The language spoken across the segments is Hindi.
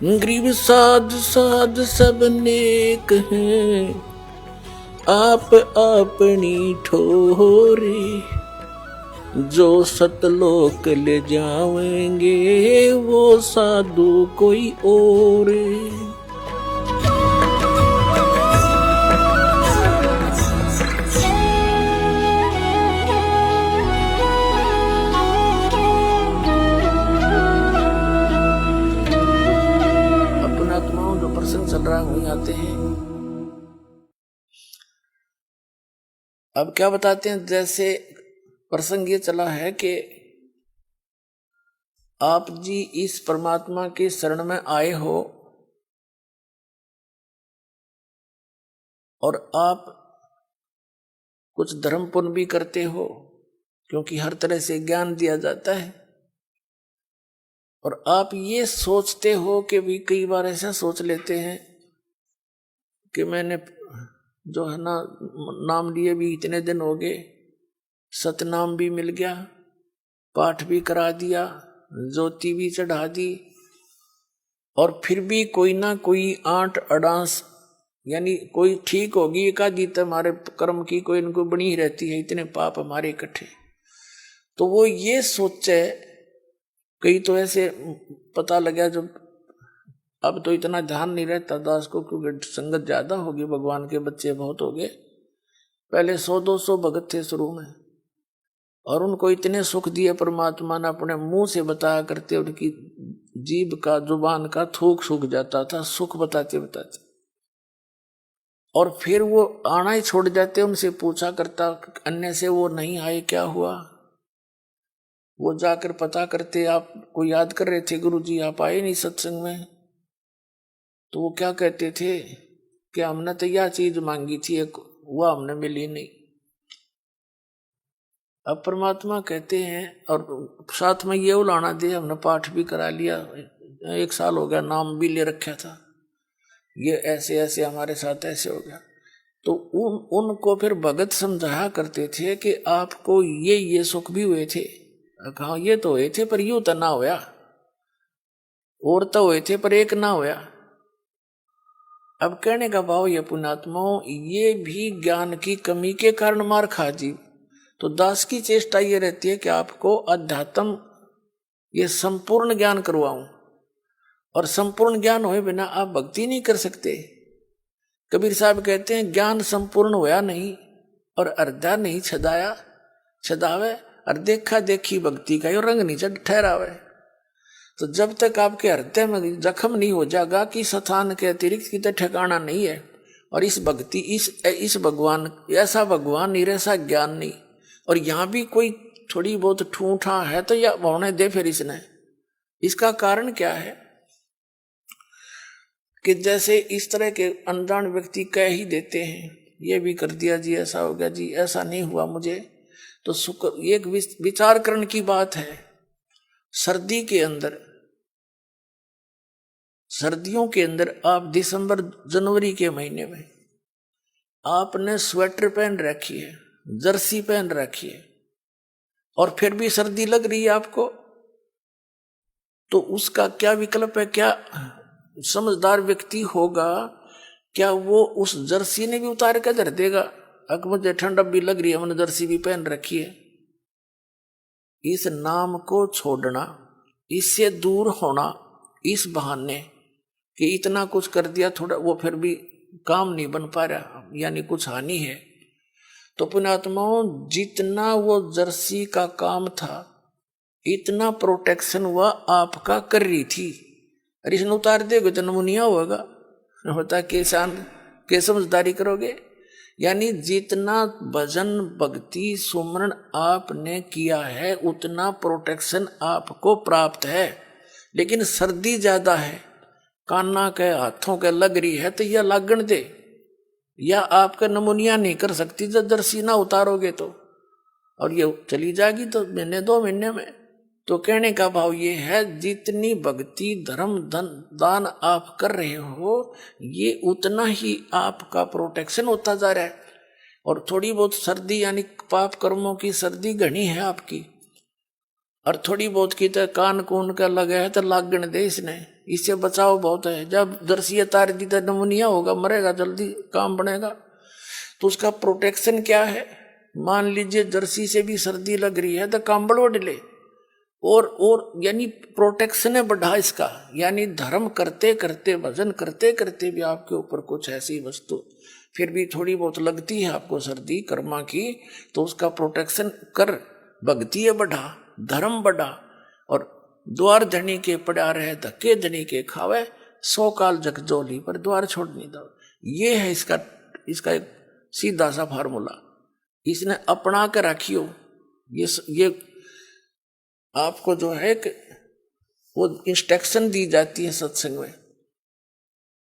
गरीब साध साध सब नेक हैं, आप अपनी ठोरी। जो सतलोक ले जावेंगे वो साधु कोई और। अपना आत्माओं जो प्रसंग चल रहा है वही आते हैं। अब क्या बताते हैं, जैसे प्रसंग ये चला है कि आप जी इस परमात्मा के शरण में आए हो और आप कुछ धर्म पुण्य भी करते हो, क्योंकि हर तरह से ज्ञान दिया जाता है। और आप ये सोचते हो कि भी कई बार ऐसा सोच लेते हैं कि मैंने जो है ना नाम लिए भी इतने दिन हो गए, सतनाम भी मिल गया, पाठ भी करा दिया, ज्योति भी चढ़ा दी, और फिर भी कोई ना कोई आंट अडांस, यानी कोई ठीक होगी एकादीत हमारे कर्म की कोई इनको बनी ही रहती है, इतने पाप हमारे इकट्ठे। तो वो ये सोचे, कई तो ऐसे पता लगा जब अब तो इतना ध्यान नहीं रहता दास को, क्योंकि संगत ज्यादा होगी, भगवान के बच्चे बहुत हो गए। पहले 100-200 भगत थे शुरू में, और उनको इतने सुख दिए परमात्मा ने, अपने मुंह से बताया करते, उनकी जीभ का जुबान का थूक सूख जाता था सुख बताते बताते। और फिर वो आना ही छोड़ जाते, उनसे पूछा करता अन्य से वो नहीं आए क्या हुआ। वो जाकर पता करते, आपको याद कर रहे थे गुरु जी, आप आए नहीं सत्संग में। तो वो क्या कहते थे कि हमने तो यह चीज मांगी थी एक, वह हमने मिली नहीं। अब परमात्मा कहते हैं, और साथ में ये उलाना दे, हमने पाठ भी करा लिया, 1 साल हो गया, नाम भी ले रखा था, ये ऐसे ऐसे हमारे साथ ऐसे हो गया। तो उनको फिर भगत समझाया करते थे कि आपको ये सुख भी हुए थे। कहा ये तो हुए थे पर यूं तो ना होया, और तो हुए थे पर एक ना होया। अब कहने का भाव ये पुण्यात्माओं, ये भी ज्ञान की कमी के कारण मार खा जी। तो दास की चेष्टा ये रहती है कि आपको अध्यात्म ये संपूर्ण ज्ञान करवाऊं, और संपूर्ण ज्ञान होए बिना आप भक्ति नहीं कर सकते। कबीर साहब कहते हैं ज्ञान संपूर्ण होया नहीं और अर्धा नहीं छदाया, छदावे और देखा देखी भक्ति का यो रंग नहीं चढ़ ठहरावे। तो जब तक आपके हृदय में जख्म नहीं हो जाएगा कि स्थान के अतिरिक्त कितने ठिकाना नहीं है, और इस भक्ति इस भगवान ऐसा भगवान नहीं, ऐसा ज्ञान नहीं, और यहाँ भी कोई थोड़ी बहुत ठूठा है तो या होने दे फिर इसने। इसका कारण क्या है कि जैसे इस तरह के अनजान व्यक्ति कह ही देते हैं, ये भी कर दिया जी, ऐसा हो गया जी, ऐसा नहीं हुआ मुझे। तो सुख एक विचार करने की बात है। सर्दी के अंदर, सर्दियों के अंदर आप दिसंबर जनवरी के महीने में आपने स्वेटर पहन रखी है, जर्सी पहन रखी है, और फिर भी सर्दी लग रही है आपको, तो उसका क्या विकल्प है? क्या समझदार व्यक्ति होगा, क्या वो उस जर्सी ने भी उतार कर धर देगा? अगर मुझे ठंड भी लग रही है, मैंने जर्सी भी पहन रखी है। इस नाम को छोड़ना, इससे दूर होना, इस बहाने कि इतना कुछ कर दिया थोड़ा, वो फिर भी काम नहीं बन पा रहा, यानी कुछ हानि है। तो पुण्यात्माओं, जितना वो जर्सी का काम था इतना प्रोटेक्शन वह आपका कर रही थी, अरे इसने उतार देगा तो नमूनिया होगा, होता के समझदारी करोगे। यानी जितना भजन भक्ति सुमरण आपने किया है उतना प्रोटेक्शन आपको प्राप्त है। लेकिन सर्दी ज्यादा है, काना के हाथों के लग रही है तो यह लागण दे, या आपका नमूनिया नहीं कर सकती जब जर्सी ना उतारोगे तो, और ये चली जाएगी तो महीने 2 महीने में। तो कहने का भाव ये है, जितनी भक्ति धर्म धन दान आप कर रहे हो ये उतना ही आपका प्रोटेक्शन होता जा रहा है। और थोड़ी बहुत सर्दी यानी पाप कर्मों की सर्दी घनी है आपकी, और थोड़ी बहुत की तो कान कून का लगा है तो लागण दे इसने, इससे बचाव बहुत है। जब जर्सी तार दी तो नमूनिया होगा, मरेगा जल्दी, काम बनेगा। तो उसका प्रोटेक्शन क्या है? मान लीजिए जर्सी से भी सर्दी लग रही है तो कंबल ओढ़ ले, और यानी प्रोटेक्शन है बढ़ा इसका। यानी धर्म करते करते, भजन करते करते भी आपके ऊपर कुछ ऐसी वस्तु फिर भी थोड़ी बहुत लगती है आपको सर्दी कर्मा की, तो उसका प्रोटेक्शन कर, भक्ति है बढ़ा, धर्म बढ़ा। और द्वार धनी के पड़ा रहे, धक्के धनी के खावे, 100 काल जगजोली पर द्वार छोड़ नहीं दो। ये है इसका एक सीधा सा फार्मूला, इसने अपना कर रखियो। ये आपको जो है कि वो इंस्ट्रक्शन दी जाती है सत्संग में,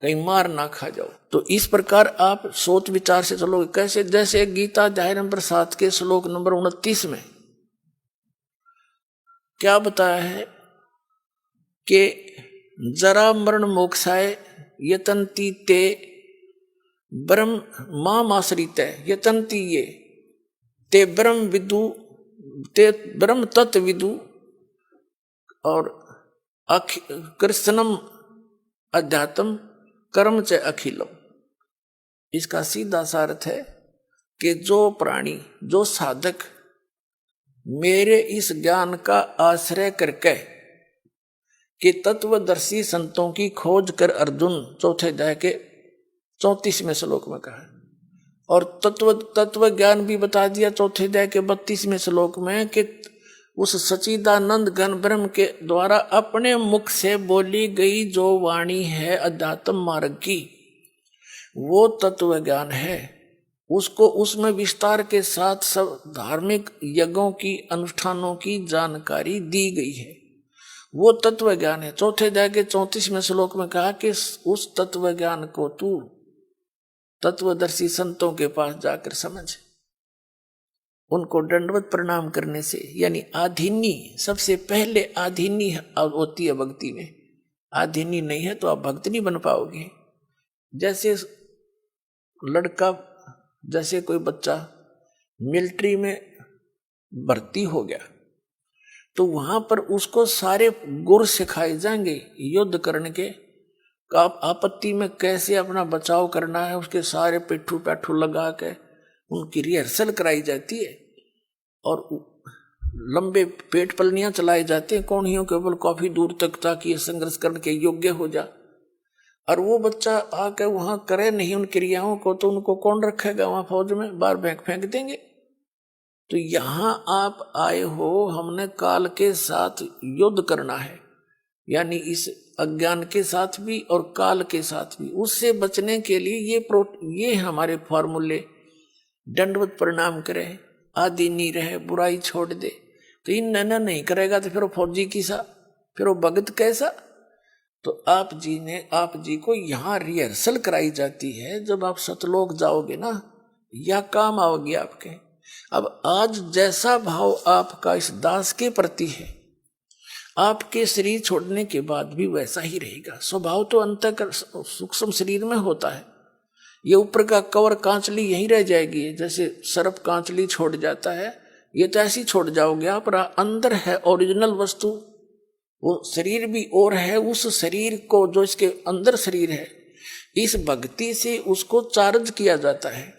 कहीं मार ना खा जाओ। तो इस प्रकार आप सोच विचार से चलोगे। कैसे? जैसे गीता अध्याय नंबर 7 के श्लोक नंबर 29 में क्या बताया है कि जरा मरण मोक्षाय यतन्ति ते ब्रह्म मामाश्रित यतन्ति ये ते ब्रह्म विदु ते ब्रह्म तत्व विदु और कृष्णम अध्यात्म कर्म च अखिलम। इसका सीधा सा अर्थ है कि जो प्राणी, जो साधक मेरे इस ज्ञान का आश्रय करके कि तत्वदर्शी संतों की खोज कर अर्जुन, चौथे अध्याय के 34वें श्लोक में कहा, और तत्व ज्ञान भी बता दिया चौथे अध्याय के 32वें श्लोक में कि उस सच्चिदानंद घन ब्रह्म के द्वारा अपने मुख से बोली गई जो वाणी है अध्यात्म मार्ग की, वो तत्व ज्ञान है। उसको उसमें विस्तार के साथ सब धार्मिक यज्ञों की, अनुष्ठानों की जानकारी दी गई है, वो तत्व ज्ञान है। चौथे अध्याय के 34वें श्लोक में कहा कि उस तत्व ज्ञान को तू तत्वदर्शी संतों के पास जाकर समझ, उनको दंडवत प्रणाम करने से, यानी आधीनी, सबसे पहले आधीनी होती है भक्ति में। आधीनी नहीं है तो आप भक्त नहीं बन पाओगे। जैसे लड़का, जैसे कोई बच्चा मिलिट्री में भर्ती हो गया तो वहां पर उसको सारे गुर सिखाए जाएंगे युद्ध करने के, आपत्ति में कैसे अपना बचाव करना है, उसके सारे पिट्ठू पैठू लगा के उनकी रिहर्सल कराई जाती है और लंबे पेट पलनियां चलाए जाते हैं कोणियों के ऊपर काफी दूर तक, ताकि संघर्ष करने के योग्य हो जा। और वो बच्चा आके वहां करे नहीं उन क्रियाओं को, तो उनको कौन रखेगा वहां फौज में? बाहर फेंक देंगे। तो यहां आप आए हो, हमने काल के साथ युद्ध करना है, यानी इस अज्ञान के साथ भी और काल के साथ भी। उससे बचने के लिए ये हमारे फॉर्मूले, दंडवत प्रणाम करे, आदि नहीं रहे, बुराई छोड़ दे। तो इन नैना नहीं करेगा तो फिर वो फौजी किसा, फिर वो भगत कैसा? तो आप जी को यहाँ रिहर्सल कराई जाती है। जब आप सतलोक जाओगे ना, यह काम आओगे आपके। अब आज जैसा भाव आपका इस दास के प्रति है, आपके शरीर छोड़ने के बाद भी वैसा ही रहेगा। स्वभाव तो अंतः सूक्ष्म शरीर में होता है, ये ऊपर का कवर कांचली यहीं रह जाएगी। जैसे सर्प कांचली छोड़ जाता है, ये तो ऐसी छोड़ जाओगे आप। अंदर है ओरिजिनल वस्तु, वो शरीर भी और है। उस शरीर को, जो इसके अंदर शरीर है, इस भक्ति से उसको चार्ज किया जाता है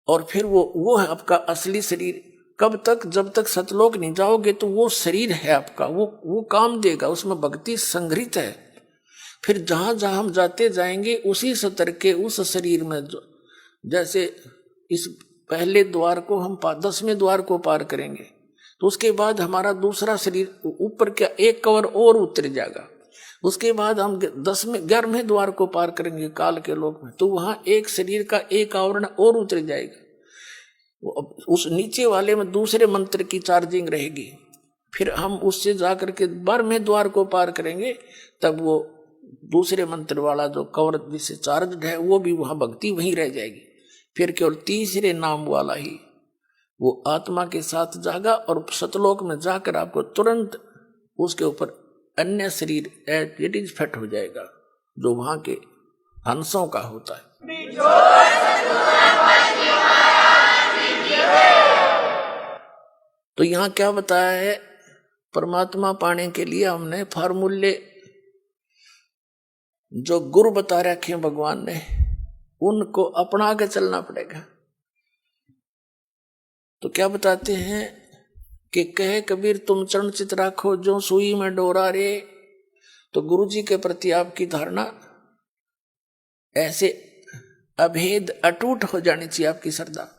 और फिर वो है आपका असली शरीर। कब तक? जब तक सतलोक नहीं जाओगे तो वो शरीर है आपका, वो काम देगा, उसमें भक्ति संग्रहित है। फिर जहां जहां हम जाते जाएंगे उसी स्तर के उस शरीर में, जैसे इस पहले द्वार को हम 10वें द्वार को पार करेंगे तो उसके बाद हमारा दूसरा शरीर ऊपर क्या एक कवर और उतर जाएगा। उसके बाद हम 11वें द्वार को पार करेंगे काल के लोक में, तो वहां एक शरीर का एक आवरण और उतर जाएगा। उस नीचे वाले में दूसरे मंत्र की चार्जिंग रहेगी। फिर हम उससे जाकर के 12वें द्वार को पार करेंगे, तब वो दूसरे मंत्र वाला जो कवर जिससे चार्ज है वो भी वहां भक्ति वहीं रह जाएगी। फिर केवल तीसरे नाम वाला ही वो आत्मा के साथ जागा और सतलोक में जाकर आपको तुरंत उसके ऊपर अन्य शरीर इट इज फिट हो जाएगा, जो वहां के हंसों का होता है। तो यहां क्या बताया है परमात्मा पाने के लिए हमने फार्मूले जो गुरु बता रखे हैं भगवान ने, उनको अपना के चलना पड़ेगा। तो क्या बताते हैं कि कहे कबीर तुम चरण चित राखो जो सुई में डोरा रे। तो गुरु जी के प्रति आपकी धारणा ऐसे अभेद अटूट हो जानी चाहिए, आपकी श्रद्धा।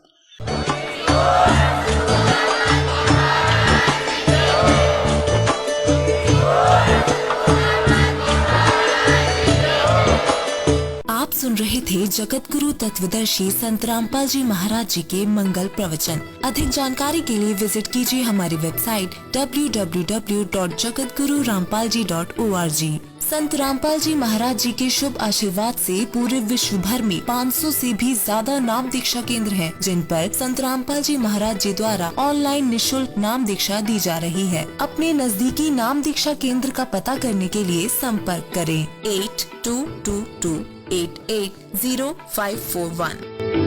आप सुन रहे थे जगत गुरु तत्वदर्शी संत रामपाल जी महाराज जी के मंगल प्रवचन। अधिक जानकारी के लिए विजिट कीजिए हमारी वेबसाइट www.jagatgururampalji.org। संत रामपाल जी महाराज जी के शुभ आशीर्वाद से पूरे विश्व भर में 500 से भी ज्यादा नाम दीक्षा केंद्र हैं, जिन पर संत रामपाल जी महाराज जी द्वारा ऑनलाइन निशुल्क नाम दीक्षा दी जा रही है। अपने नजदीकी नाम दीक्षा केंद्र का पता करने के लिए संपर्क करें 8222880541।